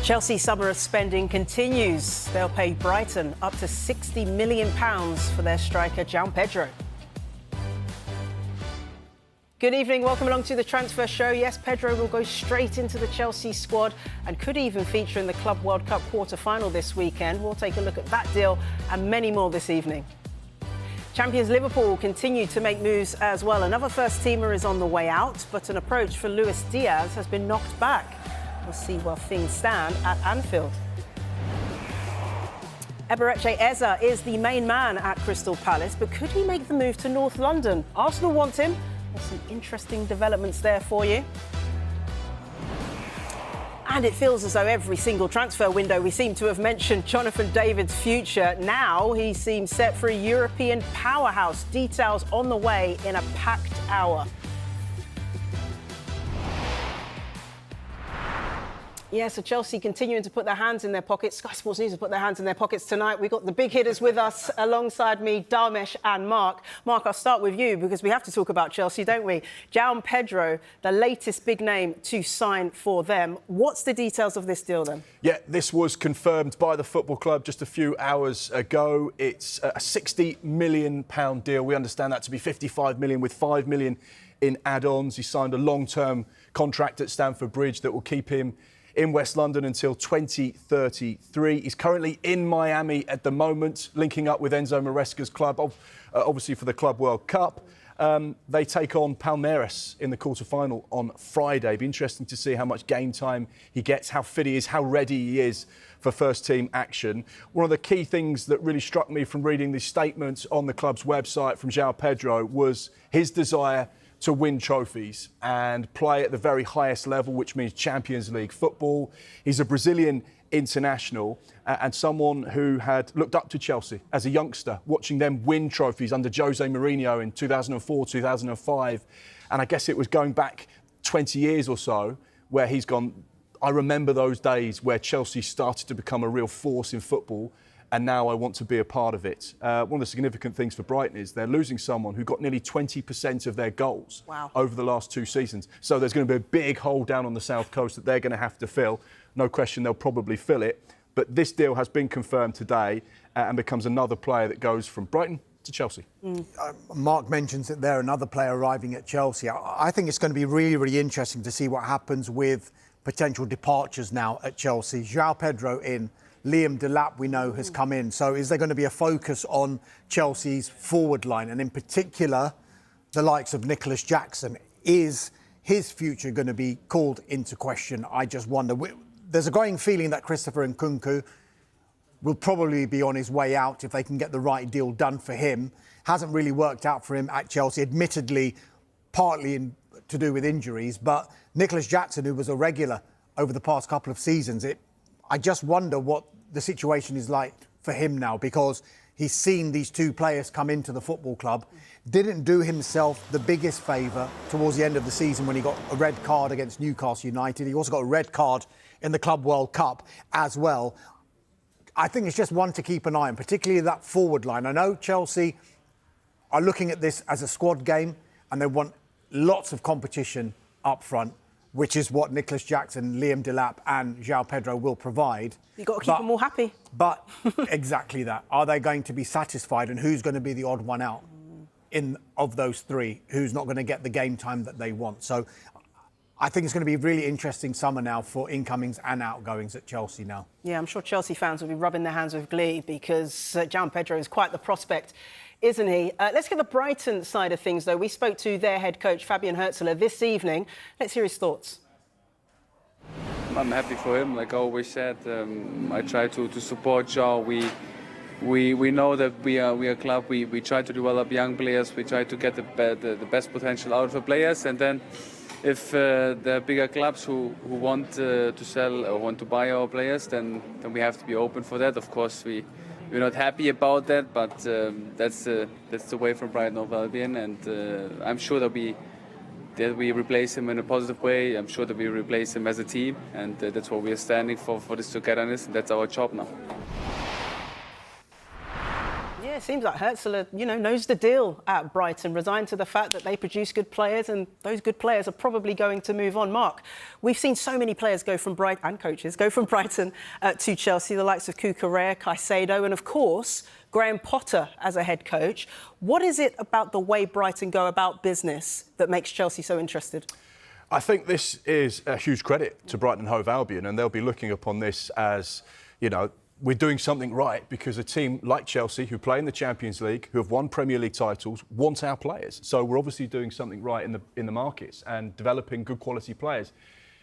Chelsea summer of spending continues. They'll pay Brighton up to £60 million for their striker, Joao Pedro. Good evening, welcome along to the Transfer Show. Yes, Pedro will go straight into the Chelsea squad and could even feature in the Club World Cup quarter-final this weekend. We'll take a look at that deal and many more this evening. Champions Liverpool continue to make moves as well. Another first-teamer is on the way out, but an approach for Luis Diaz has been knocked back. We'll see where things stand at Anfield. Eberechi Eze is the main man at Crystal Palace, but could he make the move to North London? Arsenal want him. There's some interesting developments there for you. And it feels as though every single transfer window we seem to have mentioned Jonathan David's future. Now he seems set for a European powerhouse. Details on the way in a packed hour. Yeah, so Chelsea continuing to put their hands in their pockets. Sky Sports News have put their hands in their pockets tonight. We've got the big hitters with us alongside me, Dharmesh and Mark. Mark, I'll start with you because we have to talk about Chelsea, don't we? Joao Pedro, the latest big name to sign for them. What's the details of this deal then? Yeah, this was confirmed by the football club just a few hours ago. It's a £60 million deal. We understand that to be 55 million with 5 million in add-ons. He signed a long-term contract at Stamford Bridge that will keep him in West London until 2033. He's currently in Miami at the moment, linking up with Enzo Maresca's club, obviously for the Club World Cup. They take on Palmeiras in the quarter-final on Friday. Be interesting to see how much game time he gets, how fit he is, how ready he is for first-team action. One of the key things that really struck me from reading the statements on the club's website from Joao Pedro was his desire to win trophies and play at the very highest level, which means Champions League football. He's a Brazilian international and someone who had looked up to Chelsea as a youngster, watching them win trophies under Jose Mourinho in 2004, 2005. And I guess it was going back 20 years or so where he's gone, I remember those days where Chelsea started to become a real force in football, and now I want to be a part of it. One of the significant things for Brighton is they're losing someone who got nearly 20% of their goals over the last 2 seasons. So there's going to be a big hole down on the south coast that they're going to have to fill. No question they'll probably fill it. But this deal has been confirmed today and becomes another player that goes from Brighton to Chelsea. Mark mentions that there another player arriving at Chelsea. I think it's going to be really, really interesting to see what happens with potential departures now at Chelsea. Joao Pedro in. Liam Delap, we know, has come in. So is there going to be a focus on Chelsea's forward line? And in particular, the likes of Nicholas Jackson. Is his future going to be called into question? I just wonder. There's a growing feeling that Christopher Nkunku will probably be on his way out if they can get the right deal done for him. Hasn't really worked out for him at Chelsea, admittedly, partly to do with injuries. But Nicholas Jackson, who was a regular over the past couple of seasons, I just wonder what the situation is like for him now, because he's seen these two players come into the football club, didn't do himself the biggest favour towards the end of the season when he got a red card against Newcastle United. He also got a red card in the Club World Cup as well. I think it's just one to keep an eye on, particularly that forward line. I know Chelsea are looking at this as a squad game and they want lots of competition up front, which is what Nicholas Jackson, Liam Delap and Joao Pedro will provide. You've got to keep them all happy. But exactly that. Are they going to be satisfied, and who's going to be the odd one out of those three? Who's not going to get the game time that they want? So I think it's going to be a really interesting summer now for incomings and outgoings at Chelsea now. Yeah, I'm sure Chelsea fans will be rubbing their hands with glee because Joao Pedro is quite the prospect, isn't he? Let's get the Brighton side of things, though. We spoke to their head coach, Fabian Hürzeler, this evening. Let's hear his thoughts. I'm happy for him. Like I always said, I try to support Joao. We know that we are a club. We try to develop young players. We try to get the best potential out of the players. And then if there are bigger clubs who want to sell or want to buy our players, then we have to be open for that. Of course, we're not happy about that, but that's the way from Brighton of Albion, and I'm sure that we replace him in a positive way. I'm sure that we replace him as a team, and that's what we are standing for this togetherness, and that's our job now. Yeah, Yeah, it seems like Herzl, knows the deal at Brighton, resigned to the fact that they produce good players, and those good players are probably going to move on. Mark, we've seen so many players go from Brighton, and coaches go from Brighton to Chelsea, the likes of Cucurella, Caicedo, and of course, Graham Potter as a head coach. What is it about the way Brighton go about business that makes Chelsea so interested? I think this is a huge credit to Brighton and Hove Albion, and they'll be looking upon this as, we're doing something right because a team like Chelsea, who play in the Champions League, who have won Premier League titles, want our players. So we're obviously doing something right in the markets and developing good quality players.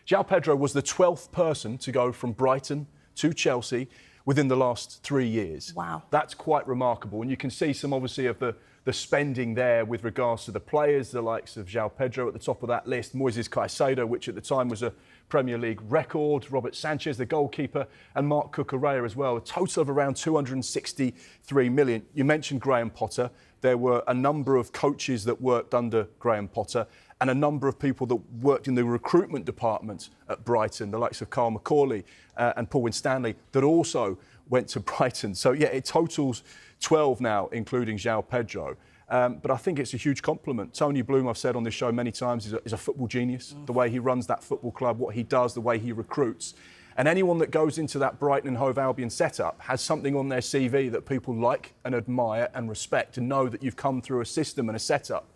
Joao Pedro was the 12th person to go from Brighton to Chelsea within the last 3 years. Wow. That's quite remarkable. And you can see some, obviously, of the spending there with regards to the players, the likes of Joao Pedro at the top of that list, Moises Caicedo, which at the time was a Premier League record, Robert Sanchez, the goalkeeper, and Marc Cucurella as well, a total of around 263 million. You mentioned Graham Potter. There were a number of coaches that worked under Graham Potter and a number of people that worked in the recruitment department at Brighton, the likes of Carl McCauley and Paul Winstanley, that also went to Brighton. So, yeah, it totals 12 now, including Joao Pedro. But I think it's a huge compliment. Tony Bloom, I've said on this show many times, is a football genius. The way he runs that football club, what he does, the way he recruits. And anyone that goes into that Brighton and Hove Albion setup has something on their CV that people like and admire and respect, and know that you've come through a system and a setup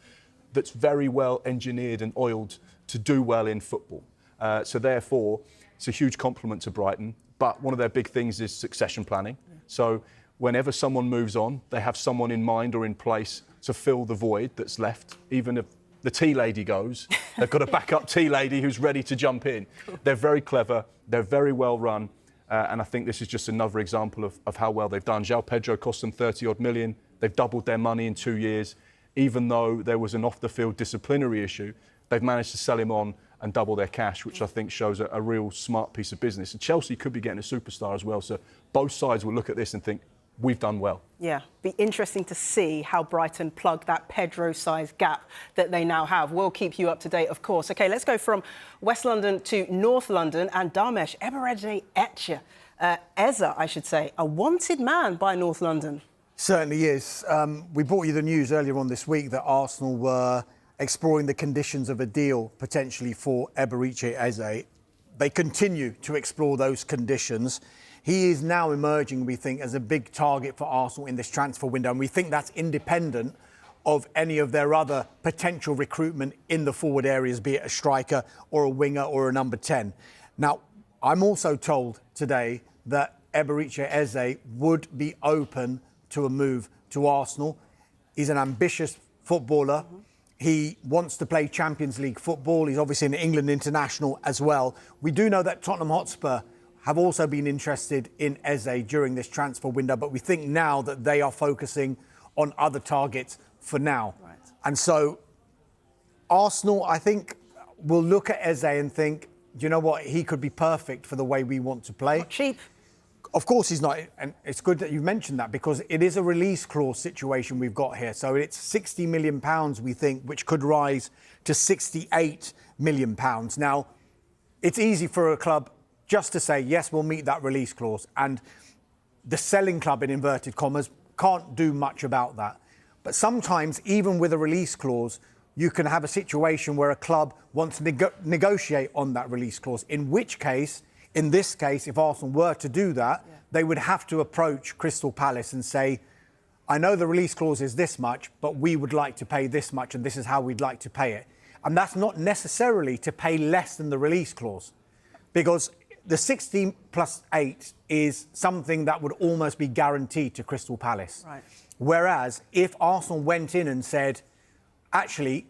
that's very well engineered and oiled to do well in football. So therefore, it's a huge compliment to Brighton. But one of their big things is succession planning. So whenever someone moves on, they have someone in mind or in place to fill the void that's left. Even if the tea lady goes, they've got a backup tea lady who's ready to jump in. They're very clever, they're very well run, and I think this is just another example of how well they've done. Joao Pedro cost them 30-odd million. They've doubled their money in 2 years. Even though there was an off-the-field disciplinary issue, they've managed to sell him on and double their cash, which I think shows a real smart piece of business. And Chelsea could be getting a superstar as well, so both sides will look at this and think, we've done well. Yeah, be interesting to see how Brighton plug that Pedro-sized gap that they now have. We'll keep you up to date, of course. OK, let's go from West London to North London. And Damesh, Eberechi Eze, I should say, a wanted man by North London. Certainly is. We brought you the news earlier on this week that Arsenal were exploring the conditions of a deal potentially for Eberechi Eze. They continue to explore those conditions. He is now emerging, we think, as a big target for Arsenal in this transfer window, and we think that's independent of any of their other potential recruitment in the forward areas, be it a striker or a winger or a number 10. Now, I'm also told today that Eberechi Eze would be open to a move to Arsenal. He's an ambitious footballer. He wants to play Champions League football. He's obviously an England international as well. We do know that Tottenham Hotspur have also been interested in Eze during this transfer window, but we think now that they are focusing on other targets for now. Right. And so Arsenal, I think, will look at Eze and think, do you know what, he could be perfect for the way we want to play. Not cheap. Of course he's not, and it's good that you've mentioned that because it is a release clause situation we've got here. So it's £60 million, we think, which could rise to £68 million. Now, it's easy for a club just to say, yes, we'll meet that release clause. And the selling club, in inverted commas, can't do much about that. But sometimes, even with a release clause, you can have a situation where a club wants to negotiate on that release clause, in which case, in this case, if Arsenal were to do that, they would have to approach Crystal Palace and say, I know the release clause is this much, but we would like to pay this much, and this is how we'd like to pay it. And that's not necessarily to pay less than the release clause, because the 16 plus 8 is something that would almost be guaranteed to Crystal Palace. Right. Whereas if Arsenal went in and said, actually,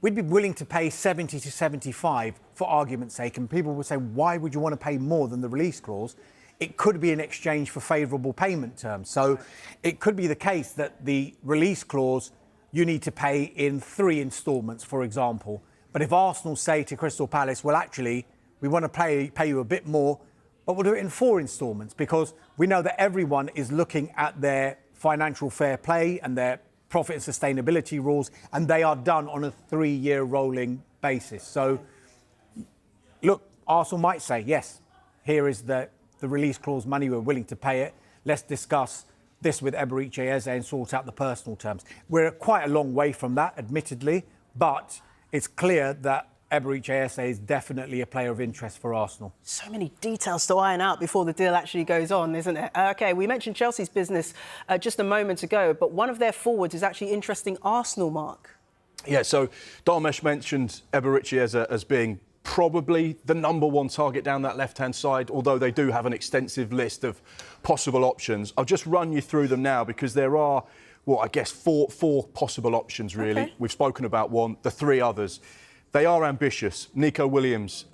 we'd be willing to pay 70 to 75 for argument's sake, and people would say, why would you want to pay more than the release clause? It could be in exchange for favourable payment terms. So it could be the case that the release clause, you need to pay in 3 instalments, for example. But if Arsenal say to Crystal Palace, well, actually, we want to pay you a bit more, but we'll do it in 4 instalments, because we know that everyone is looking at their financial fair play and their profit and sustainability rules, and they are done on a 3-year rolling basis. So, look, Arsenal might say, yes, here is the release clause money, we're willing to pay it. Let's discuss this with Eberechi Eze and sort out the personal terms. We're quite a long way from that, admittedly, but it's clear that Eberechi Eze is definitely a player of interest for Arsenal. So many details to iron out before the deal actually goes on, isn't it? OK, we mentioned Chelsea's business just a moment ago, but one of their forwards is actually interesting Arsenal, Mark. Yeah, so Dharmesh mentioned Eberechi Eze as being probably the number one target down that left-hand side, although they do have an extensive list of possible options. I'll just run you through them now because there are, well, I guess four possible options, really. Okay. We've spoken about one, the three others. They are ambitious. Nico Williams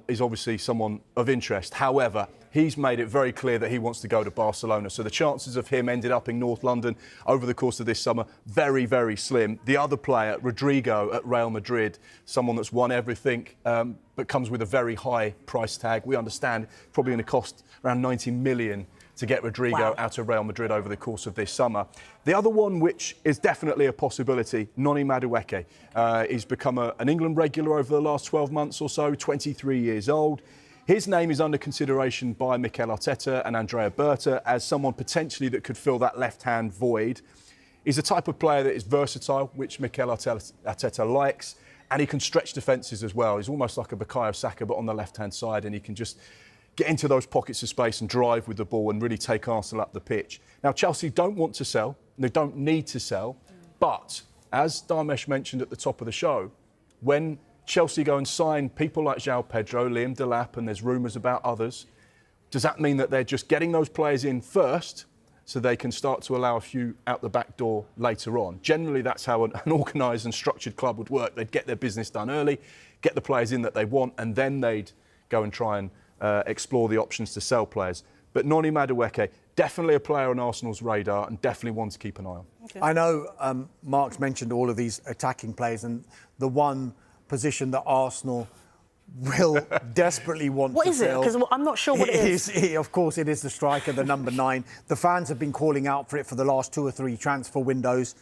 is obviously someone of interest. However, he's made it very clear that he wants to go to Barcelona. So the chances of him ending up in North London over the course of this summer, very, very slim. The other player, Rodrigo at Real Madrid, someone that's won everything, but comes with a very high price tag. We understand probably going to cost around 90 million to get Rodrigo out of Real Madrid over the course of this summer. The other one, which is definitely a possibility, Noni Madueke. He's become an England regular over the last 12 months or so, 23 years old. His name is under consideration by Mikel Arteta and Andrea Berta as someone potentially that could fill that left-hand void. He's a type of player that is versatile, which Mikel Arteta likes, and he can stretch defences as well. He's almost like a Bukayo Saka, but on the left-hand side, and he can just get into those pockets of space and drive with the ball and really take Arsenal up the pitch. Now, Chelsea don't want to sell, and they don't need to sell, but as Dharmesh mentioned at the top of the show, when Chelsea go and sign people like Joao Pedro, Liam Delap, and there's rumours about others, does that mean that they're just getting those players in first so they can start to allow a few out the back door later on? Generally, that's how an organised and structured club would work. They'd get their business done early, get the players in that they want, and then they'd go and try and explore the options to sell players. But Noni Madueke, definitely a player on Arsenal's radar and definitely one to keep an eye on. Okay. I know Mark's mentioned all of these attacking players, and the one position that Arsenal will desperately want what to is fill. it? Because I'm not sure what it is. Of course, it is the striker, the number 9. The fans have been calling out for it for the last 2 or 3 transfer windows.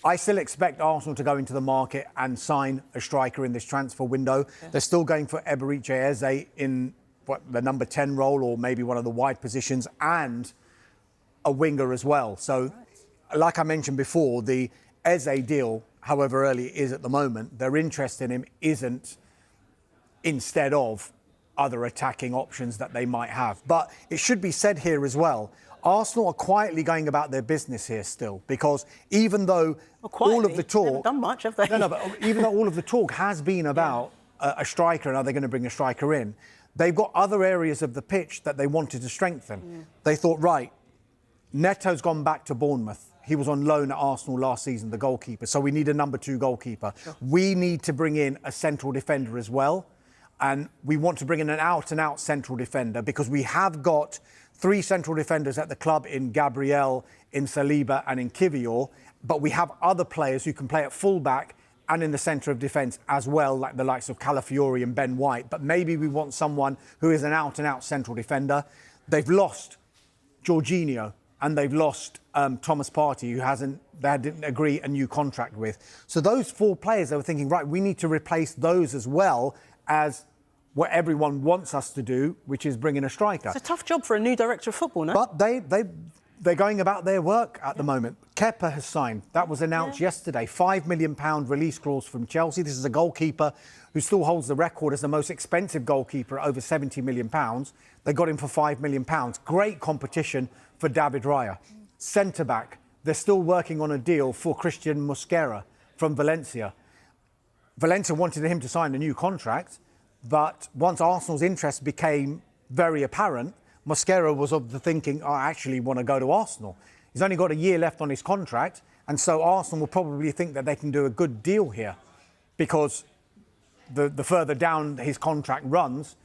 I still expect Arsenal to go into the market and sign a striker in this transfer window. Okay. They're still going for Eberechi Eze in the number 10 role, or maybe one of the wide positions, and a winger as well. So, like I mentioned before, the Eze deal, however early it is at the moment, their interest in him isn't instead of other attacking options that they might have. But it should be said here as well, Arsenal are quietly going about their business here still, because even though all of the talk... They haven't done much, have they? No, but even though all of the talk has been about a striker and are they going to bring a striker in, they've got other areas of the pitch that they wanted to strengthen. They thought, right, Neto's gone back to Bournemouth. He was on loan at Arsenal last season, the goalkeeper. So we need a number 2 goalkeeper. Sure. We need to bring in a central defender as well. And we want to bring in an out-and-out central defender because we have got 3 central defenders at the club in Gabriel, in Saliba and in Kivior. But we have other players who can play at full-back and in the centre of defence as well, like the likes of Calafiori and Ben White. But maybe we want someone who is an out-and-out central defender. They've lost Jorginho and they've lost Thomas Partey, who they didn't agree a new contract with. So those 4 players, they were thinking, right, we need to replace those as well as what everyone wants us to do, which is bring in a striker. It's a tough job for a new director of football, no? But they're going about their work at the moment. Kepa has signed. That was announced yesterday. £5 million release clause from Chelsea. This is a goalkeeper who still holds the record as the most expensive goalkeeper at over £70 million. They got him for £5 million. Great competition for David Raya. Centre-back, they're still working on a deal for Christian Mosquera from Valencia. Valencia wanted him to sign a new contract, but once Arsenal's interest became very apparent, Mosquera was of the thinking, I actually want to go to Arsenal. He's only got a year left on his contract, and so Arsenal will probably think that they can do a good deal here because the further down his contract runs,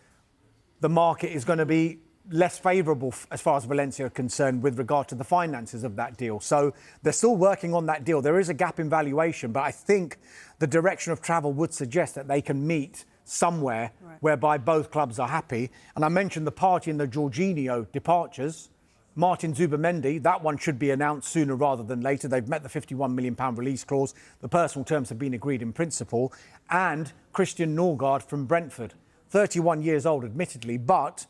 the market is going to be less favourable as far as Valencia are concerned with regard to the finances of that deal. So they're still working on that deal. There is a gap in valuation, but I think the direction of travel would suggest that they can meet somewhere whereby both clubs are happy. And I mentioned the Partey and the Jorginho departures. Martin Zubimendi, that one should be announced sooner rather than later. They've met the £51 million release clause. The personal terms have been agreed in principle. And Christian Norgard from Brentford, 31 years old, admittedly, but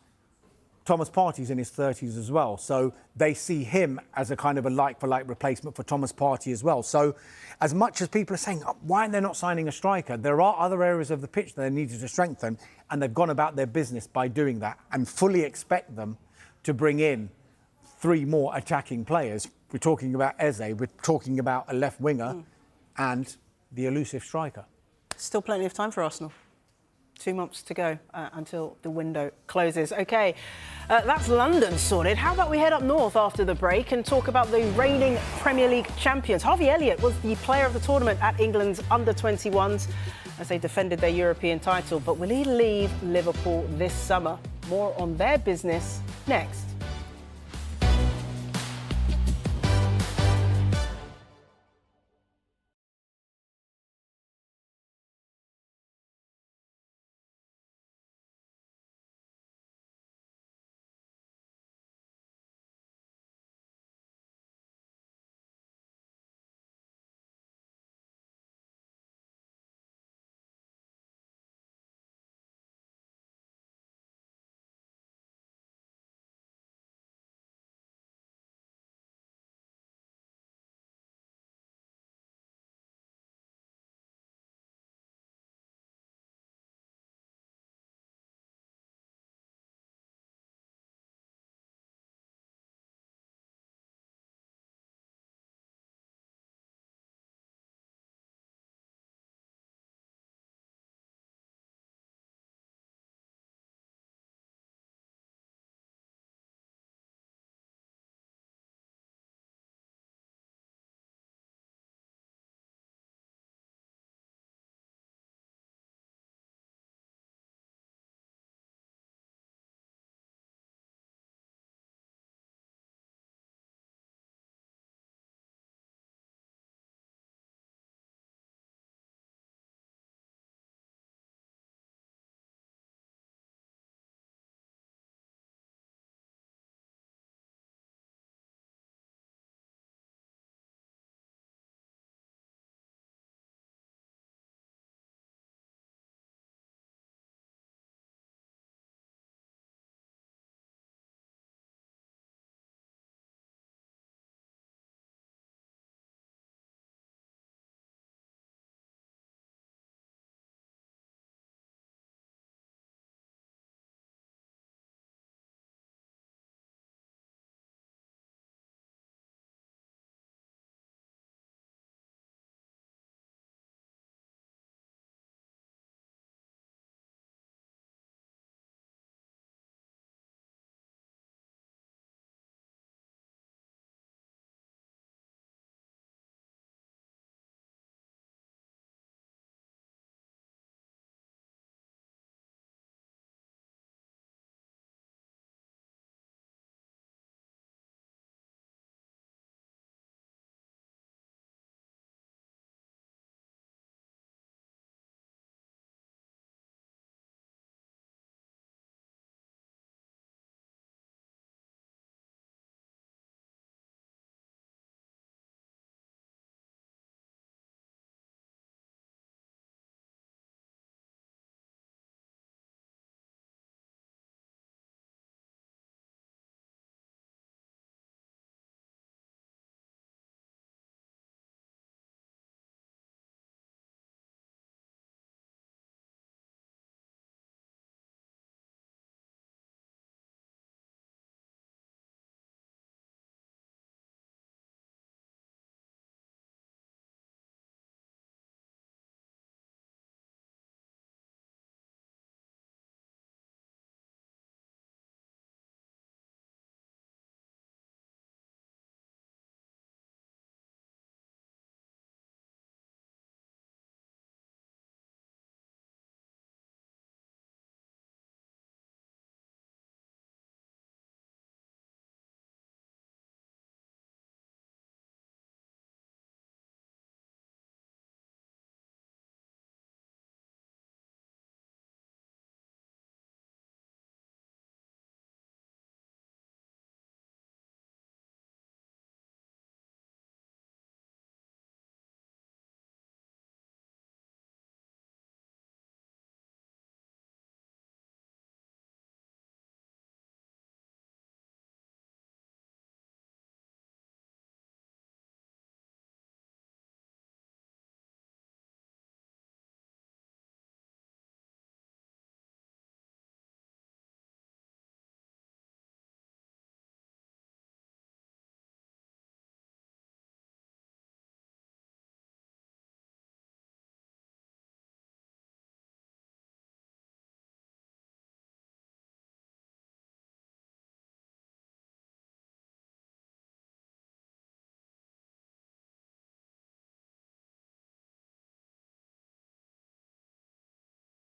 Thomas Partey's in his 30s as well. So they see him as a kind of a like-for-like replacement for Thomas Partey as well. So as much as people are saying, oh, why are they not signing a striker? There are other areas of the pitch that they needed to strengthen, and they've gone about their business by doing that, and fully expect them to bring in 3 more attacking players. We're talking about Eze, we're talking about a left winger and the elusive striker. Still plenty of time for Arsenal. 2 months to go until the window closes. OK, that's London sorted. How about we head up north after the break and talk about the reigning Premier League champions? Harvey Elliott was the player of the tournament at England's under-21s as they defended their European title. But will he leave Liverpool this summer? More on their business next.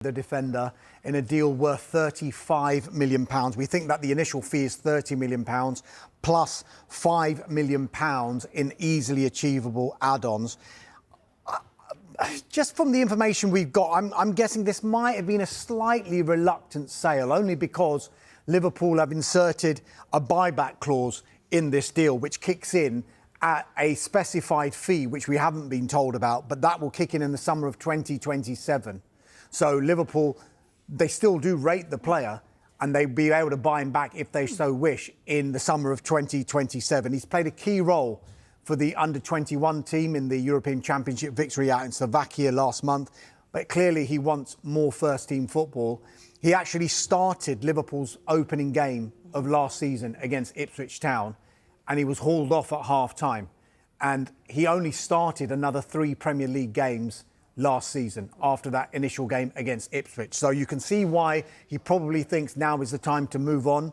The defender in a deal worth £35 million. We think that the initial fee is £30 million plus £5 million in easily achievable add-ons. Just from the information we've got, I'm guessing this might have been a slightly reluctant sale, only because Liverpool have inserted a buyback clause in this deal, which kicks in at a specified fee, which we haven't been told about, but that will kick in the summer of 2027. So Liverpool, they still do rate the player, and they'll be able to buy him back if they so wish in the summer of 2027. He's played a key role for the under-21 team in the European Championship victory out in Slovakia last month, but clearly he wants more first-team football. He actually started Liverpool's opening game of last season against Ipswich Town, and he was hauled off at half-time. And he only started another 3 Premier League games last season after that initial game against Ipswich. So you can see why he probably thinks now is the time to move on.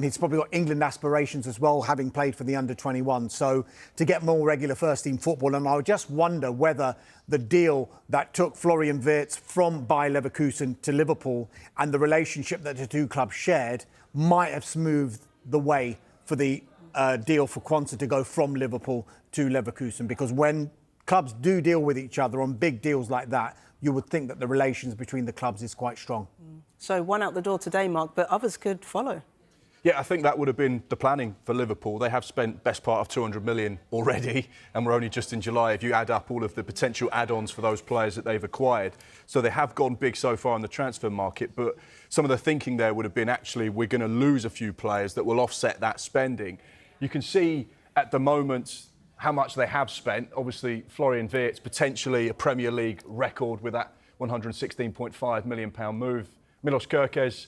He's probably got England aspirations as well, having played for the under-21. So to get more regular first-team football, and I would just wonder whether the deal that took Florian Wirtz from Bayer Leverkusen to Liverpool and the relationship that the two clubs shared might have smoothed the way for the deal for Quansah to go from Liverpool to Leverkusen. Because when clubs do deal with each other on big deals like that, you would think that the relations between the clubs is quite strong. So one out the door today, Mark, but others could follow. Yeah, I think that would have been the planning for Liverpool. They have spent best part of 200 million already, and we're only just in July if you add up all of the potential add-ons for those players that they've acquired. So they have gone big so far in the transfer market, but some of the thinking there would have been actually we're going to lose a few players that will offset that spending. You can see at the moment how much they have spent. Obviously, Florian Wirtz, potentially a Premier League record with that £116.5 million move. Milos Kerkez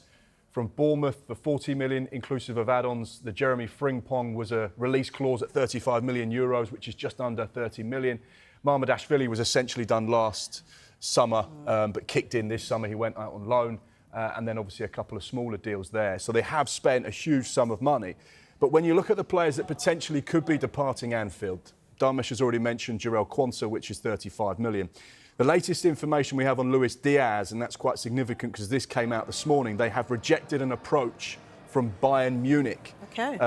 from Bournemouth for 40 million, inclusive of add-ons. The Jeremy Frimpong was a release clause at 35 million euros, which is just under 30 million. Mamardashvili was essentially done last summer, but kicked in this summer. He went out on loan, and then obviously a couple of smaller deals there. So they have spent a huge sum of money. But when you look at the players that potentially could be departing Anfield, Dharmesh has already mentioned Joao Quansah, which is 35 million. The latest information we have on Luis Diaz, and that's quite significant because this came out this morning, they have rejected an approach from Bayern Munich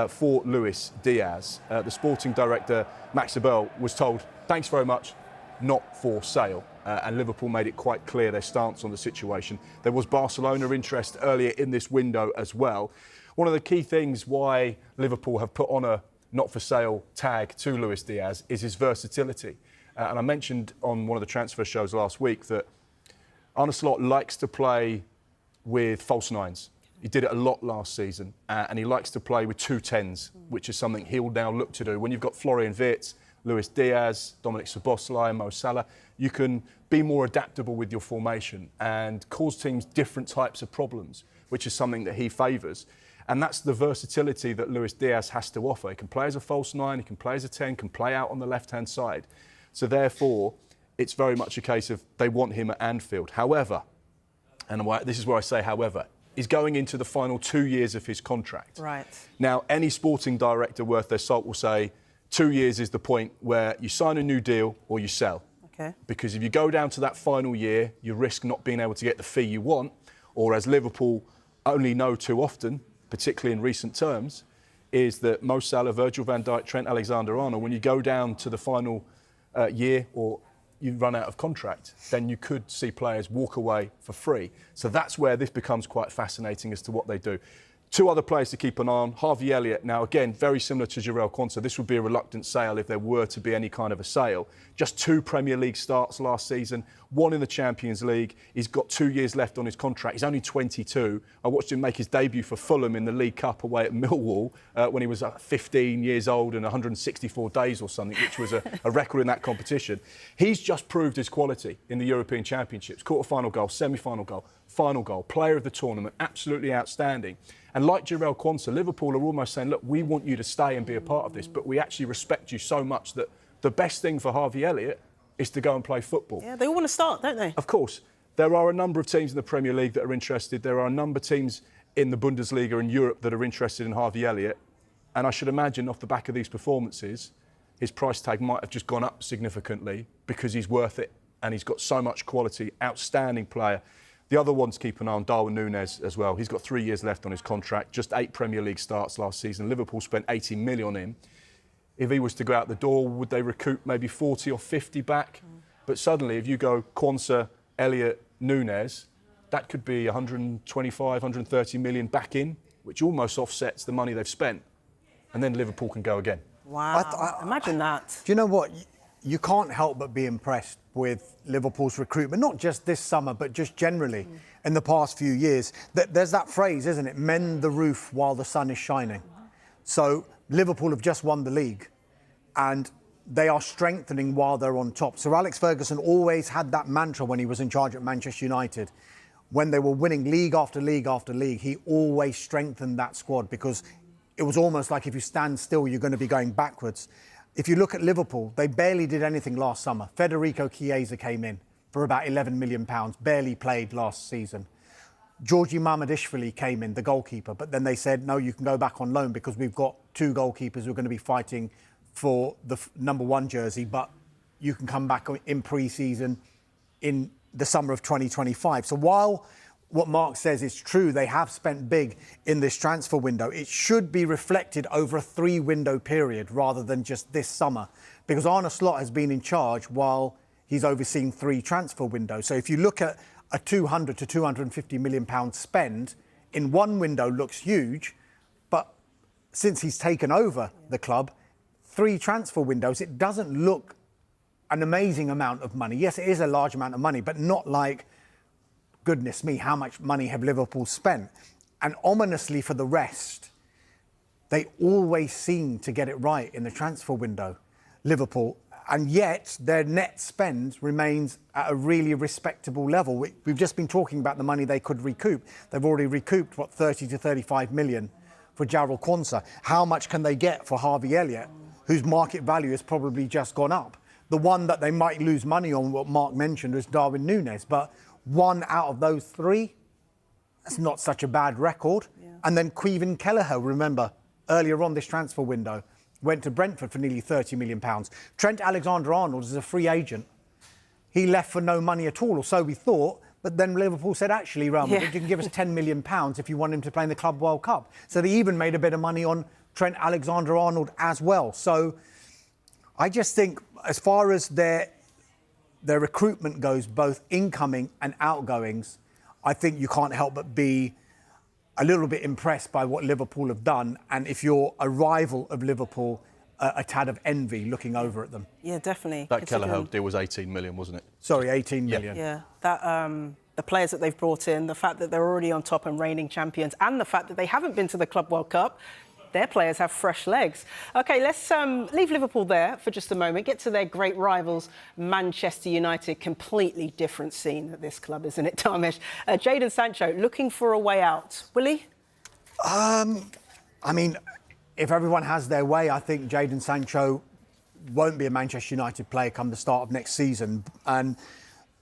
for Luis Diaz. The sporting director, Max Eberl, was told, thanks very much, not for sale. And Liverpool made it quite clear their stance on the situation. There was Barcelona interest earlier in this window as well. One of the key things why Liverpool have put on a not for sale tag to Luis Diaz is his versatility. And I mentioned on one of the transfer shows last week that Arne Slot likes to play with false nines. He did it a lot last season, and he likes to play with 2 10s, which is something he'll now look to do. When you've got Florian Wirtz, Luis Diaz, Dominic Szoboszlai, Mo Salah, you can be more adaptable with your formation and cause teams different types of problems, which is something that he favours. And that's the versatility that Luis Diaz has to offer. He can play as a false 9, he can play as a 10, can play out on the left-hand side. So therefore, it's very much a case of they want him at Anfield. However, and this is where I say however, he's going into the final 2 years of his contract. Right. Now, any sporting director worth their salt will say 2 years is the point where you sign a new deal or you sell. Okay. Because if you go down to that final year, you risk not being able to get the fee you want, or as Liverpool only know too often, particularly in recent terms, is that Mo Salah, Virgil van Dijk, Trent Alexander-Arnold, when you go down to the final year or you run out of contract, then you could see players walk away for free. So that's where this becomes quite fascinating as to what they do. 2 other players to keep an eye on. Harvey Elliott, now again, very similar to Joao Quansah. This would be a reluctant sale if there were to be any kind of a sale. Just 2 Premier League starts last season, 1 in the Champions League. He's got 2 years left on his contract. He's only 22. I watched him make his debut for Fulham in the League Cup away at Millwall when he was 15 years old and 164 days or something, which was a record in that competition. He's just proved his quality in the European Championships. Quarter-final goal, semi-final goal, final goal, player of the tournament, absolutely outstanding. And like Joao Quansah, Liverpool are almost saying, look, we want you to stay and be a part of this, but we actually respect you so much that the best thing for Harvey Elliott is to go and play football. Yeah, they all want to start, don't they? Of course. There are a number of teams in the Premier League that are interested. There are a number of teams in the Bundesliga in Europe that are interested in Harvey Elliott. And I should imagine off the back of these performances, his price tag might have just gone up significantly because he's worth it and he's got so much quality, outstanding player. The other one to keep an eye on, Darwin Núñez as well. He's got 3 years left on his contract, just 8 Premier League starts last season. Liverpool spent 80 million on him. If he was to go out the door, would they recoup maybe 40 or 50 back? But suddenly, if you go Quansah, Elliott, Núñez, that could be 125, 130 million back in, which almost offsets the money they've spent. And then Liverpool can go again. Wow, imagine that. Do you know what? You can't help but be impressed with Liverpool's recruitment, not just this summer, but just generally in the past few years. There's that phrase, isn't it? Mend the roof while the sun is shining. So Liverpool have just won the league and they are strengthening while they're on top. Sir Alex Ferguson always had that mantra when he was in charge at Manchester United. When they were winning league after league after league, he always strengthened that squad because it was almost like if you stand still, you're going to be going backwards. If you look at Liverpool, they barely did anything last summer. Federico Chiesa came in for about £11 million, barely played last season. Georgi Mamadishvili came in, the goalkeeper, but then they said, no, you can go back on loan because we've got 2 goalkeepers who are going to be fighting for the number 1 jersey, but you can come back in pre-season in the summer of 2025. So while what Mark says is true, they have spent big in this transfer window, it should be reflected over a 3-window period rather than just this summer, because Arne Slot has been in charge while he's overseen 3 transfer windows. So if you look at a 200 to 250 million pound spend in one window looks huge, but since he's taken over the club, 3 transfer windows, it doesn't look an amazing amount of money. Yes, it is a large amount of money, but not like, goodness me, how much money have Liverpool spent? And ominously for the rest, they always seem to get it right in the transfer window, Liverpool. And yet their net spend remains at a really respectable level. We've just been talking about the money they could recoup. They've already recouped, 30 to 35 million for Jarrell Quansah. How much can they get for Harvey Elliott, whose market value has probably just gone up? The one that they might lose money on, what Mark mentioned, is Darwin Núñez. But 1 out of those 3, that's not such a bad record. Yeah. And then Caoimhin Kelleher, remember, earlier on this transfer window, went to Brentford for nearly £30 million. Trent Alexander-Arnold is a free agent. He left for no money at all, or so we thought. But then Liverpool said, actually, Real Madrid, you can give us £10 million if you want him to play in the Club World Cup. So they even made a bit of money on Trent Alexander-Arnold as well. So I just think as far as their recruitment goes, both incoming and outgoings, I think you can't help but be a little bit impressed by what Liverpool have done. And if you're a rival of Liverpool, a tad of envy looking over at them. Yeah, definitely. That Kelleher deal was 18 million, wasn't it? Sorry, 18 million. Yeah, that the players that they've brought in, the fact that they're already on top and reigning champions, and the fact that they haven't been to the Club World Cup, their players have fresh legs. OK, let's leave Liverpool there for just a moment, get to their great rivals, Manchester United. Completely different scene at this club, isn't it, Tamesh? Jadon Sancho looking for a way out. Will he? I mean, if everyone has their way, I think Jadon Sancho won't be a Manchester United player come the start of next season. And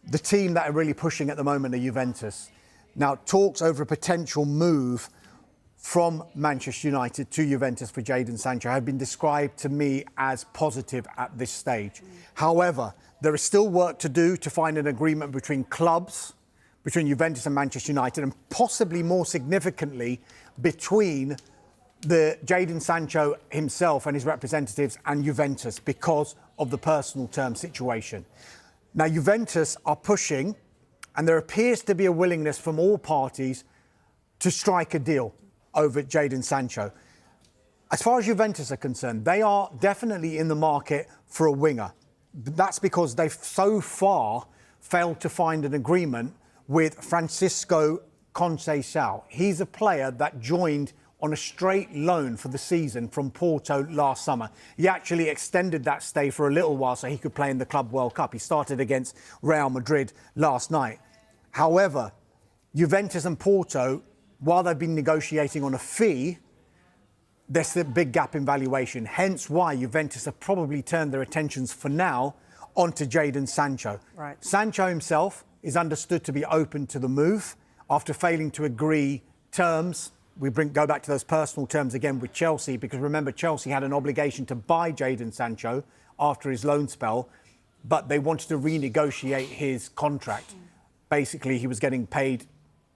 the team that are really pushing at the moment are Juventus. Now, talks over a potential move from Manchester United to Juventus for Jadon Sancho have been described to me as positive at this stage. However, there is still work to do to find an agreement between clubs, between Juventus and Manchester United, and possibly more significantly between the Jadon Sancho himself and his representatives and Juventus because of the personal term situation. Now, Juventus are pushing, and there appears to be a willingness from all parties to strike a deal over Jadon Sancho. As far as Juventus are concerned, they are definitely in the market for a winger. That's because they've so far failed to find an agreement with Francisco Conceição. He's a player that joined on a straight loan for the season from Porto last summer. He actually extended that stay for a little while so he could play in the Club World Cup. He started against Real Madrid last night. However, Juventus and Porto, while they've been negotiating on a fee, there's a big gap in valuation. Hence why Juventus have probably turned their attentions for now onto Jadon Sancho. Right. Sancho himself is understood to be open to the move after failing to agree terms. We go back to those personal terms again with Chelsea, because remember, Chelsea had an obligation to buy Jadon Sancho after his loan spell, but they wanted to renegotiate his contract. basically he was getting paid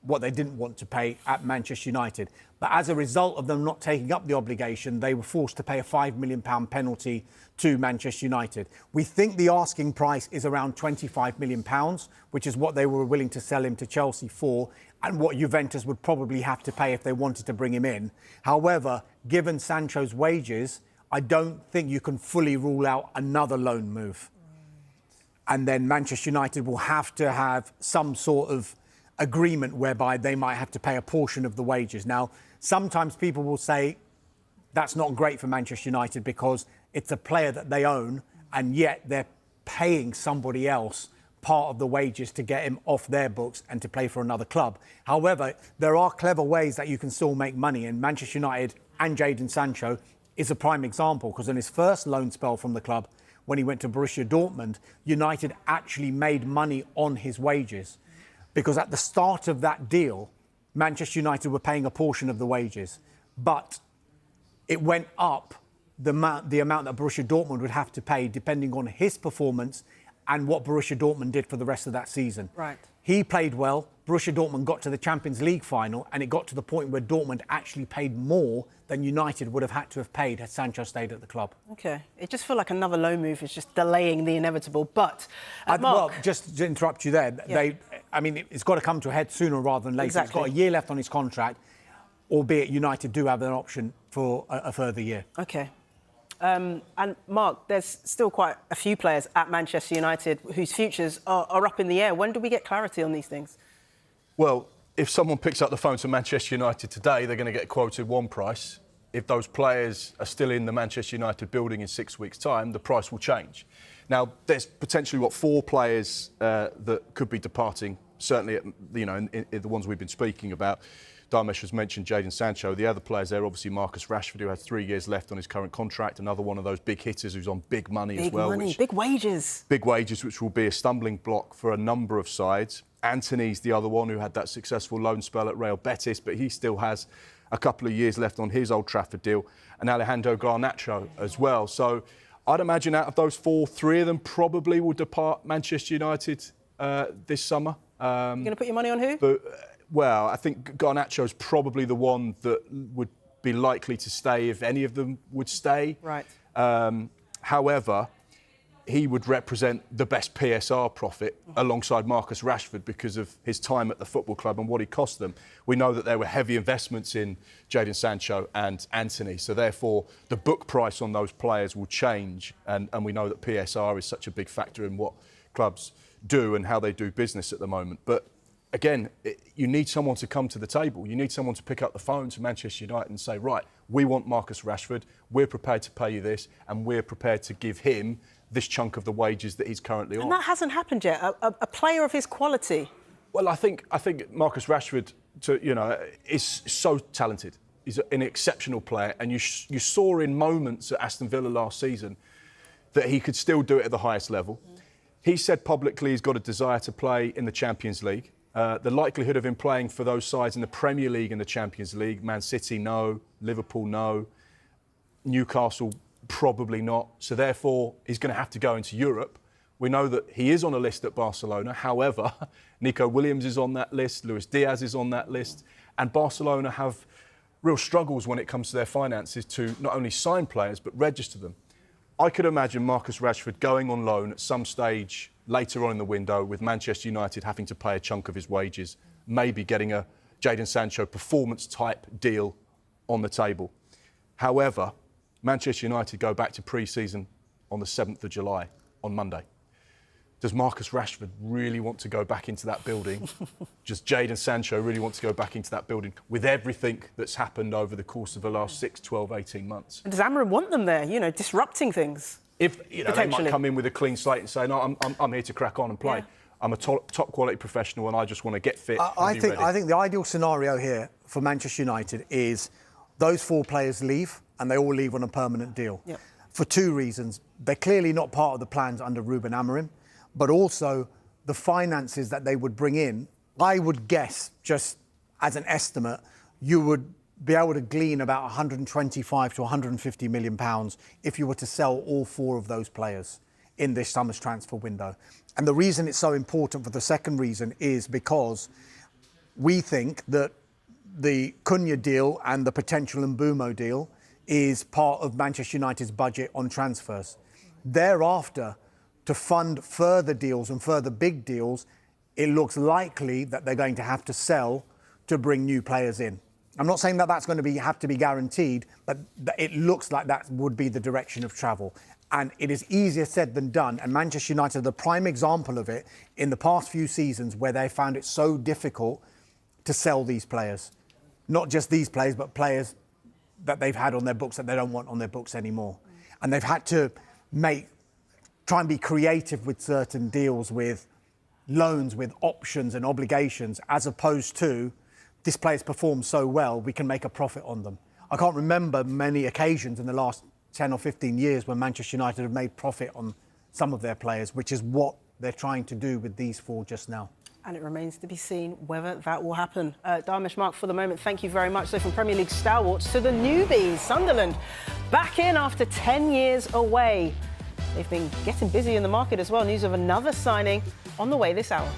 what they didn't want to pay at Manchester United. But as a result of them not taking up the obligation, they were forced to pay a £5 million penalty to Manchester United. We think the asking price is around £25 million, which is what they were willing to sell him to Chelsea for, and what Juventus would probably have to pay if they wanted to bring him in. However, given Sancho's wages, I don't think you can fully rule out another loan move. And then Manchester United will have to have some sort of agreement whereby they might have to pay a portion of the wages. Now, sometimes people will say that's not great for Manchester United because it's a player that they own and yet they're paying somebody else part of the wages to get him off their books and to play for another club. However, there are clever ways that you can still make money, and Manchester United and Jadon Sancho is a prime example, because in his first loan spell from the club, when he went to Borussia Dortmund, United actually made money on his wages. Because at the start of that deal, Manchester United were paying a portion of the wages, but it went up the amount that Borussia Dortmund would have to pay depending on his performance and what Borussia Dortmund did for the rest of that season. Right. He played well. Borussia Dortmund got to the Champions League final, and it got to the point where Dortmund actually paid more than United would have had to have paid had Sancho stayed at the club. OK. It just feels like another loan move is just delaying the inevitable. But, Mark... Well, just to interrupt you there, yeah. It's got to come to a head sooner rather than later. Exactly. He's got a year left on his contract, albeit United do have an option for a further year. OK. And Mark, there's still quite a few players at Manchester United whose futures are up in the air. When do we get clarity on these things? Well, if someone picks up the phone to Manchester United today, they're going to get quoted one price. If those players are still in the Manchester United building in 6 weeks' time, the price will change. Now, there's potentially, 4 players that could be departing, certainly, in the ones we've been speaking about. Dharmesh has mentioned Jadon Sancho. The other players there, obviously Marcus Rashford, who has 3 years left on his current contract. Another one of those big hitters who's on big money as well. Big money, big wages. Big wages, which will be a stumbling block for a number of sides. Anthony's the other one who had that successful loan spell at Real Betis, but he still has a couple of years left on his Old Trafford deal. And Alejandro Garnacho as well. So I'd imagine out of those 4, 3 of them probably will depart Manchester United this summer. You're going to put your money on who? Well, I think Garnacho's probably the one that would be likely to stay if any of them would stay. Right. However, he would represent the best PSR profit alongside Marcus Rashford because of his time at the football club and what he cost them. We know that there were heavy investments in Jadon Sancho and Anthony, so therefore the book price on those players will change, and we know that PSR is such a big factor in what clubs do and how they do business at the moment. But again, you need someone to come to the table. You need someone to pick up the phone to Manchester United and say, right, we want Marcus Rashford, we're prepared to pay you this, and we're prepared to give him this chunk of the wages that he's currently on. And that hasn't happened yet. A player of his quality. Well, I think Marcus Rashford, is so talented. He's an exceptional player, and you saw in moments at Aston Villa last season that he could still do it at the highest level. He said publicly he's got a desire to play in the Champions League. The likelihood of him playing for those sides in the Premier League and the Champions League, Man City, no. Liverpool, no. Newcastle, probably not. So therefore, he's going to have to go into Europe. We know that he is on a list at Barcelona. However, Nico Williams is on that list, Luis Diaz is on that list, and Barcelona have real struggles when it comes to their finances to not only sign players, but register them. I could imagine Marcus Rashford going on loan at some stage later on in the window with Manchester United having to pay a chunk of his wages, maybe getting a Jadon Sancho performance-type deal on the table. However, Manchester United go back to pre-season on the 7th of July, on Monday. Does Marcus Rashford really want to go back into that building? Does Jadon Sancho really want to go back into that building with everything that's happened over the course of the last 6, 12, 18 months? And does Amorim want them there, disrupting things? If they might come in with a clean slate and say, no, I'm here to crack on and play. Yeah. I'm a top quality professional and I just want to get fit. I think the ideal scenario here for Manchester United is those 4 players leave and they all leave on a permanent deal. Yep. For 2 reasons. They're clearly not part of the plans under Ruben Amorim, but also the finances that they would bring in. I would guess, just as an estimate, you would be able to glean about 125 to 150 million pounds if you were to sell all 4 of those players. in this summer's transfer window. And the reason it's so important for the second reason is because we think that the Cunha deal and the potential Mbumo deal is part of Manchester United's budget on transfers. Thereafter, to fund further deals and further big deals, it looks likely that they're going to have to sell to bring new players in. I'm not saying that that's going to have to be guaranteed, but it looks like that would be the direction of travel. And it is easier said than done. And Manchester United are the prime example of it in the past few seasons, where they found it so difficult to sell these players. Not just these players, but players that they've had on their books that they don't want on their books anymore. And they've had to try and be creative with certain deals, with loans, with options and obligations, as opposed to this player's performed so well, we can make a profit on them. I can't remember many occasions in the last 10 or 15 years when Manchester United have made profit on some of their players, which is what they're trying to do with these four just now. And it remains to be seen whether that will happen. Dharmesh, Mark, for the moment, thank you very much. So from Premier League stalwarts to the newbies, Sunderland back in after 10 years away. They've been getting busy in the market as well. News of another signing on the way this hour.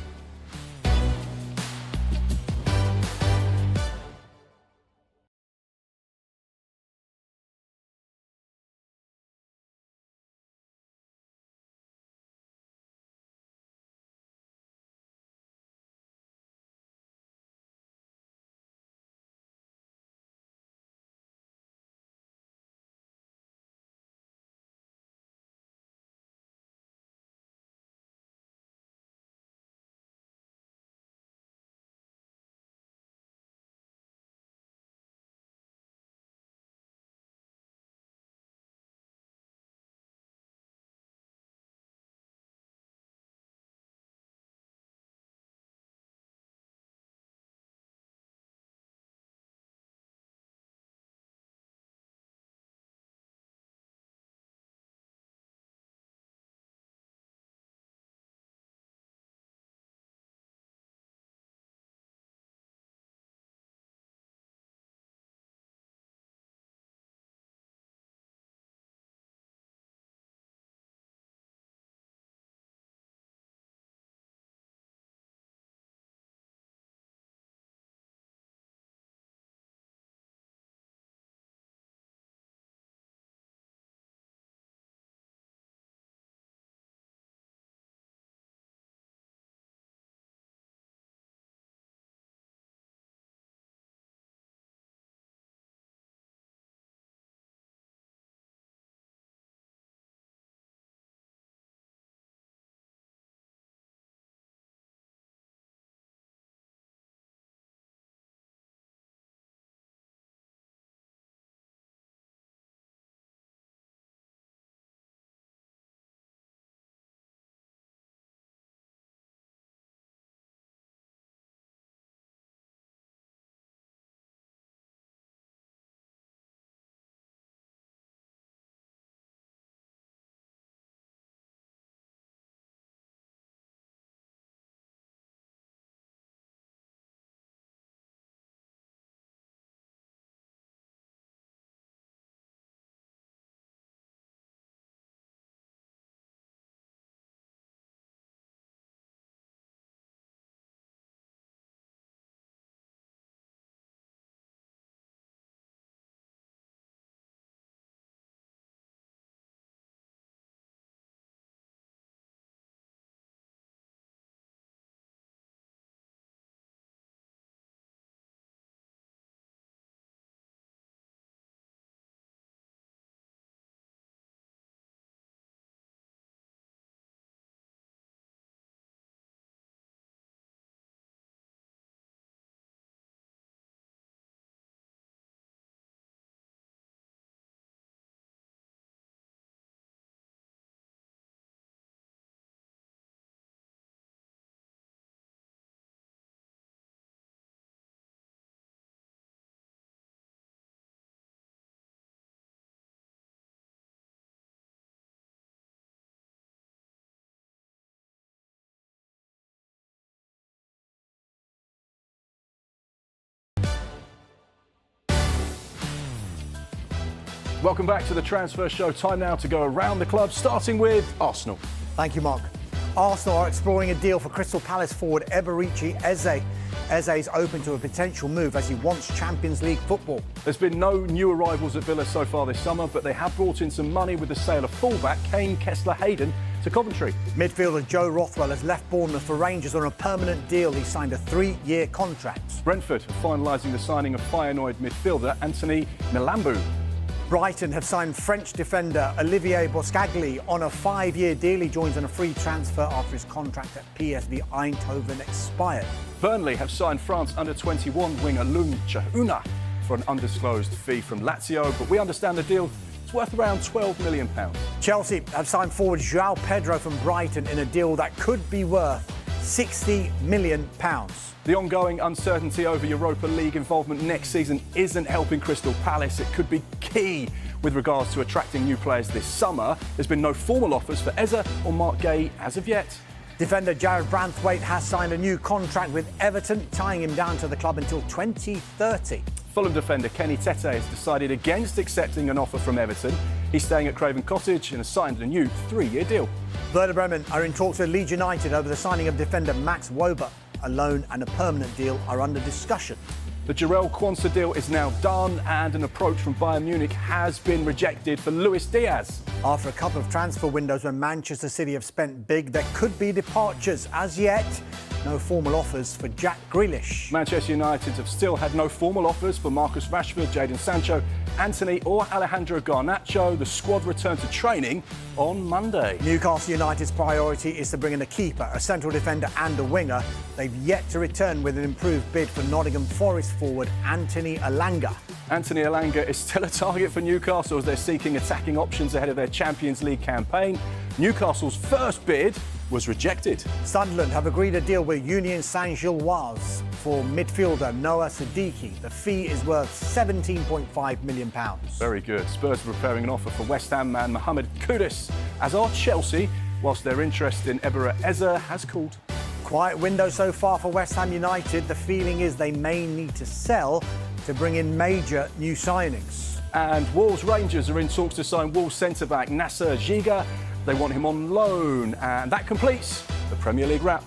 Welcome back to the Transfer Show. Time now to go around the club, starting with Arsenal. Thank you, Mark. Arsenal are exploring a deal for Crystal Palace forward Eberechi Eze. Eze is open to a potential move as he wants Champions League football. There's been no new arrivals at Villa so far this summer, but they have brought in some money with the sale of fullback Kane Kessler-Hayden to Coventry. Midfielder Joe Rothwell has left Bournemouth for Rangers on a permanent deal. He signed a 3-year contract. Brentford are finalising the signing of Feyenoord midfielder Anthony Nilambu. Brighton have signed French defender Olivier Boscagli on a 5-year deal. He joins on a free transfer after his contract at PSV Eindhoven expired. Burnley have signed France under-21 winger Lung Chahuna for an undisclosed fee from Lazio, but we understand the deal is worth around £12 million. Chelsea have signed forward Joao Pedro from Brighton in a deal that could be worth £60 million. The ongoing uncertainty over Europa League involvement next season isn't helping Crystal Palace. It could be key with regards to attracting new players this summer. There's been no formal offers for Eze or Mark Gay as of yet. Defender Jared Branthwaite has signed a new contract with Everton, tying him down to the club until 2030. Fulham defender Kenny Tete has decided against accepting an offer from Everton. He's staying at Craven Cottage and has signed a new 3-year deal. Werder Bremen are in talks with Leeds United over the signing of defender Max Wober. A loan and a permanent deal are under discussion. The Jarell Quansah deal is now done and an approach from Bayern Munich has been rejected for Luis Diaz. After a couple of transfer windows when Manchester City have spent big, there could be departures. As yet, no formal offers for Jack Grealish. Manchester United have still had no formal offers for Marcus Rashford, Jadon Sancho, Anthony or Alejandro Garnacho. The squad returned to training on Monday. Newcastle United's priority is to bring in a keeper, a central defender and a winger. They've yet to return with an improved bid for Nottingham Forest forward Anthony Elanga. Anthony Elanga is still a target for Newcastle as they're seeking attacking options ahead of their Champions League campaign. Newcastle's first bid was rejected. Sunderland have agreed a deal with Union Saint-Gilloise for midfielder Noah Siddiqui. The fee is worth £17.5 million. Very good. Spurs are preparing an offer for West Ham man Mohamed Kudus, as are Chelsea, whilst their interest in Eberechi Eze has cooled. Quiet window so far for West Ham United. The feeling is they may need to sell to bring in major new signings. And Wolves Rangers are in talks to sign Wolves centre-back Nasser Giga. They want him on loan, and that completes the Premier League wrap.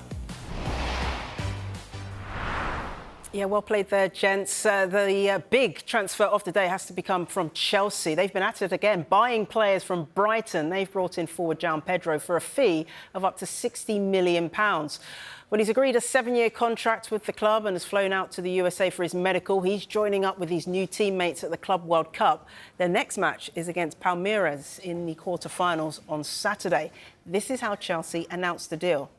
Yeah, well played there, gents. The big transfer of the day has to become from Chelsea. They've been at it again, buying players from Brighton. They've brought in forward Joao Pedro for a fee of up to £60 million. Well, he's agreed a 7-year contract with the club and has flown out to the USA for his medical. He's joining up with his new teammates at the Club World Cup. Their next match is against Palmeiras in the quarter-finals on Saturday. This is how Chelsea announced the deal.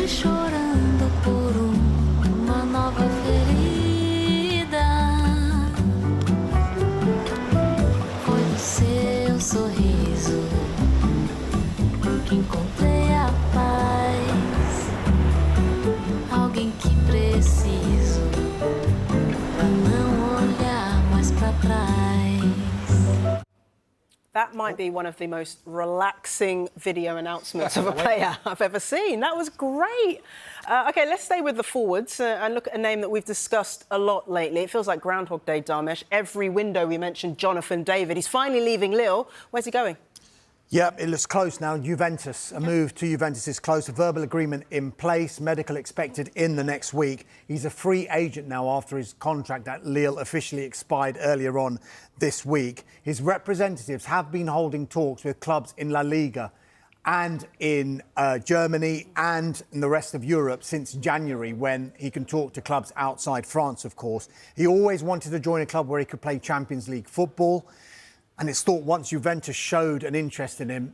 Chorando por uma nova ferida. Foi o seu sorriso que encontrei a paz. Alguém que preciso pra não olhar mais pra trás. That might be one of the most relaxing video announcements of a player I've ever seen. That was great. OK, let's stay with the forwards and look at a name that we've discussed a lot lately. It feels like Groundhog Day, Dharmesh. Every window we mentioned Jonathan David. He's finally leaving Lille. Where's he going? Yeah, it looks close now. Juventus, a move to Juventus is close. A verbal agreement in place. Medical expected in the next week. He's a free agent now after his contract at Lille officially expired earlier on this week. His representatives have been holding talks with clubs in La Liga and in Germany and in the rest of Europe since January, when he can talk to clubs outside France, of course. He always wanted to join a club where he could play Champions League football. And it's thought once Juventus showed an interest in him,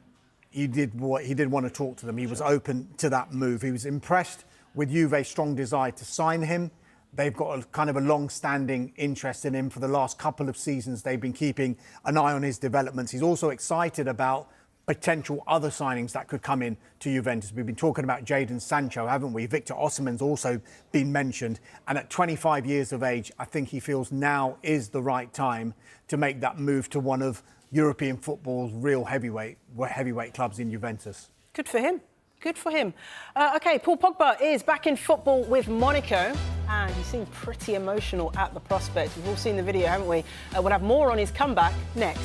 he did want to talk to them. He was open to that move. He was impressed with Juve's strong desire to sign him. They've got a kind of a long-standing interest in him. For the last couple of seasons, they've been keeping an eye on his developments. He's also excited about potential other signings that could come in to Juventus. We've been talking about Jadon Sancho, haven't we? Victor Osimhen's also been mentioned. And at 25 years of age, I think he feels now is the right time to make that move to one of European football's real heavyweight clubs in Juventus. Good for him. Good for him. OK, Paul Pogba is back in football with Monaco, and he seemed pretty emotional at the prospect. We've all seen the video, haven't we? We'll have more on his comeback next.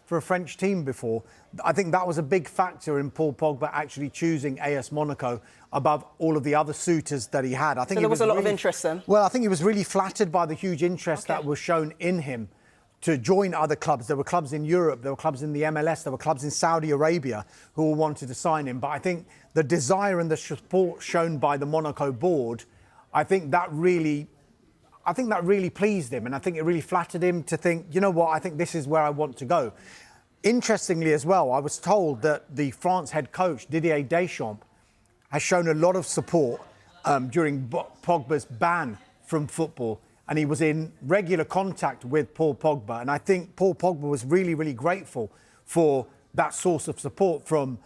For a French team before. I think that was a big factor in Paul Pogba actually choosing AS Monaco above all of the other suitors that he had. I think so there was a lot of interest then? Well, I think he was really flattered by the huge interest that was shown in him to join other clubs. There were clubs in Europe, there were clubs in the MLS, there were clubs in Saudi Arabia who all wanted to sign him. But I think the desire and the support shown by the Monaco board, I think that really I think that really pleased him, and I think it really flattered him to think, you know what, I think this is where I want to go. Interestingly as well, I was told that the France head coach, Didier Deschamps, has shown a lot of support during Pogba's ban from football, and he was in regular contact with Paul Pogba. And I think Paul Pogba was really, really grateful for that source of support from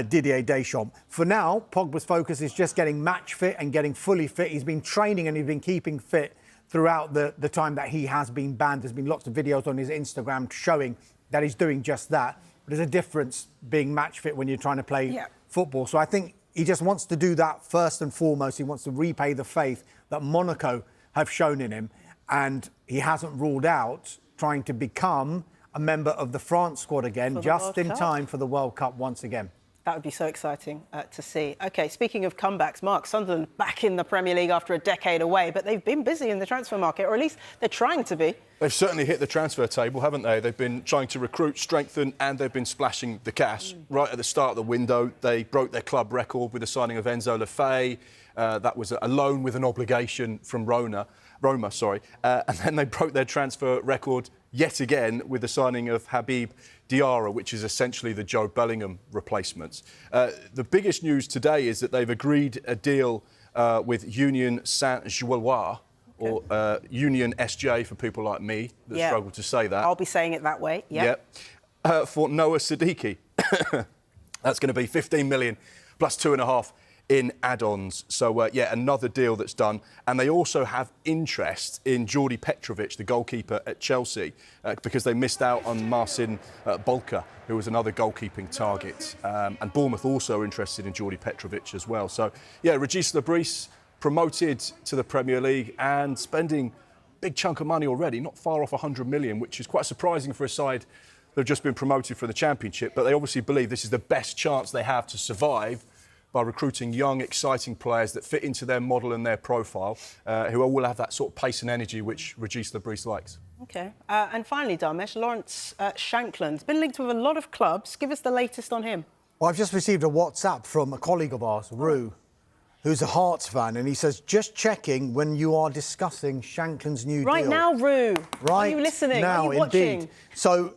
Didier Deschamps. For now, Pogba's focus is just getting match fit and getting fully fit. He's been training and he's been keeping fit throughout the time that he has been banned. There's been lots of videos on his Instagram showing that he's doing just that. But there's a difference being match fit when you're trying to play football. So I think he just wants to do that first and foremost. He wants to repay the faith that Monaco have shown in him. And he hasn't ruled out trying to become a member of the France squad again, just in time for the World Cup once again. That would be so exciting to see. OK, speaking of comebacks, Mark, Sunderland back in the Premier League after a decade away, but they've been busy in the transfer market, or at least they're trying to be. They've certainly hit the transfer table, haven't they? They've been trying to recruit, strengthen, and they've been splashing the cash. Right at the start of the window, they broke their club record with the signing of Enzo Lefebvre. That was a loan with an obligation from Roma, and then they broke their transfer record yet again with the signing of Habib Diarra, which is essentially the Joe Bellingham replacement. The biggest news today is that they've agreed a deal with Union Saint-Gilloise, or Union SJ for people like me that struggle to say that. I'll be saying it that way, for Noah Siddiqui. That's going to be 15 million plus 2.5 in add-ons. So, another deal that's done. And they also have interest in Jordi Petrovic, the goalkeeper at Chelsea, because they missed out on Marcin Bolka, who was another goalkeeping target. And Bournemouth also interested in Jordi Petrovic as well. So, Regis Lebris promoted to the Premier League and spending a big chunk of money already, not far off 100 million, which is quite surprising for a side that have just been promoted from the Championship. But they obviously believe this is the best chance they have to survive by recruiting young, exciting players that fit into their model and their profile, who will have that sort of pace and energy which Regis Lebris likes. OK. And finally, Dharmesh, Lawrence Shankland's been linked with a lot of clubs. Give us the latest on him. Well, I've just received a WhatsApp from a colleague of ours, Rue, who's a Hearts fan, and he says, just checking when you are discussing Shankland's new deal. Right now, Rue. Right are you listening? now, are you watching? Indeed. So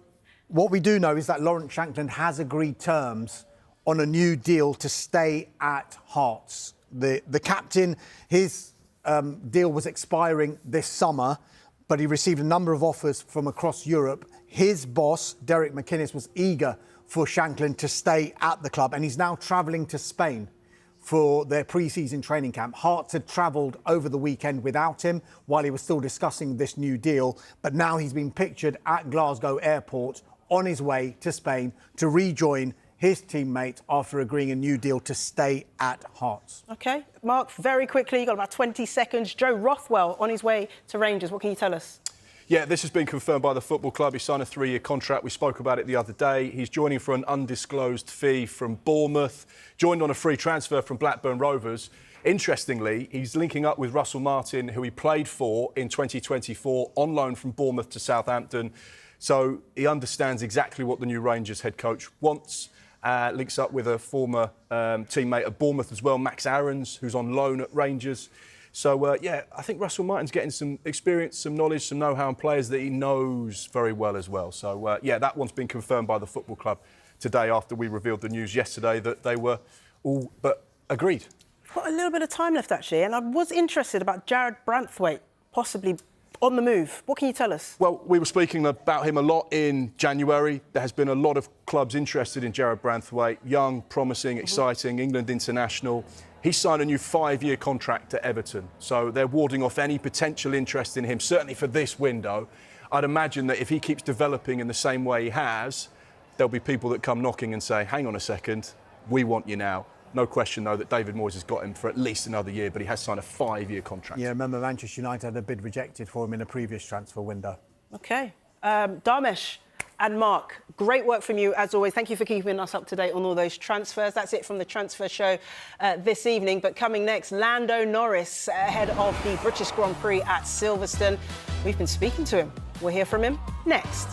what we do know is that Lawrence Shankland has agreed terms on a new deal to stay at Hearts. The captain, his deal was expiring this summer, but he received a number of offers from across Europe. His boss, Derek McInnes, was eager for Shankland to stay at the club, and he's now travelling to Spain for their pre-season training camp. Hearts had travelled over the weekend without him while he was still discussing this new deal, but now he's been pictured at Glasgow Airport on his way to Spain to rejoin his teammate after agreeing a new deal to stay at Hearts. OK. Mark, very quickly, you've got about 20 seconds. Joe Rothwell on his way to Rangers. What can you tell us? Yeah, this has been confirmed by the football club. He signed a 3-year contract. We spoke about it the other day. He's joining for an undisclosed fee from Bournemouth, joined on a free transfer from Blackburn Rovers. Interestingly, he's linking up with Russell Martin, who he played for in 2024 on loan from Bournemouth to Southampton. So he understands exactly what the new Rangers head coach wants. Links up with a former teammate at Bournemouth as well, Max Aarons, who's on loan at Rangers. So, I think Russell Martin's getting some experience, some knowledge, some know-how and players that he knows very well as well. So, that one's been confirmed by the football club today after we revealed the news yesterday that they were all but agreed. We've got a little bit of time left, actually, and I was interested about Jared Branthwaite possibly on the move. What can you tell us? Well, we were speaking about him a lot in January. There has been a lot of clubs interested in Jared Branthwaite. Young, promising, exciting, England international. He signed a new 5-year contract at Everton. So they're warding off any potential interest in him, certainly for this window. I'd imagine that if he keeps developing in the same way he has, there'll be people that come knocking and say, hang on a second, we want you now. No question, though, that David Moyes has got him for at least another year, but he has signed a 5-year contract. Yeah, remember Manchester United had a bid rejected for him in a previous transfer window. OK. Dharmesh and Mark, great work from you, as always. Thank you for keeping us up to date on all those transfers. That's it from the Transfer Show this evening. But coming next, Lando Norris, ahead of the British Grand Prix at Silverstone. We've been speaking to him. We'll hear from him next.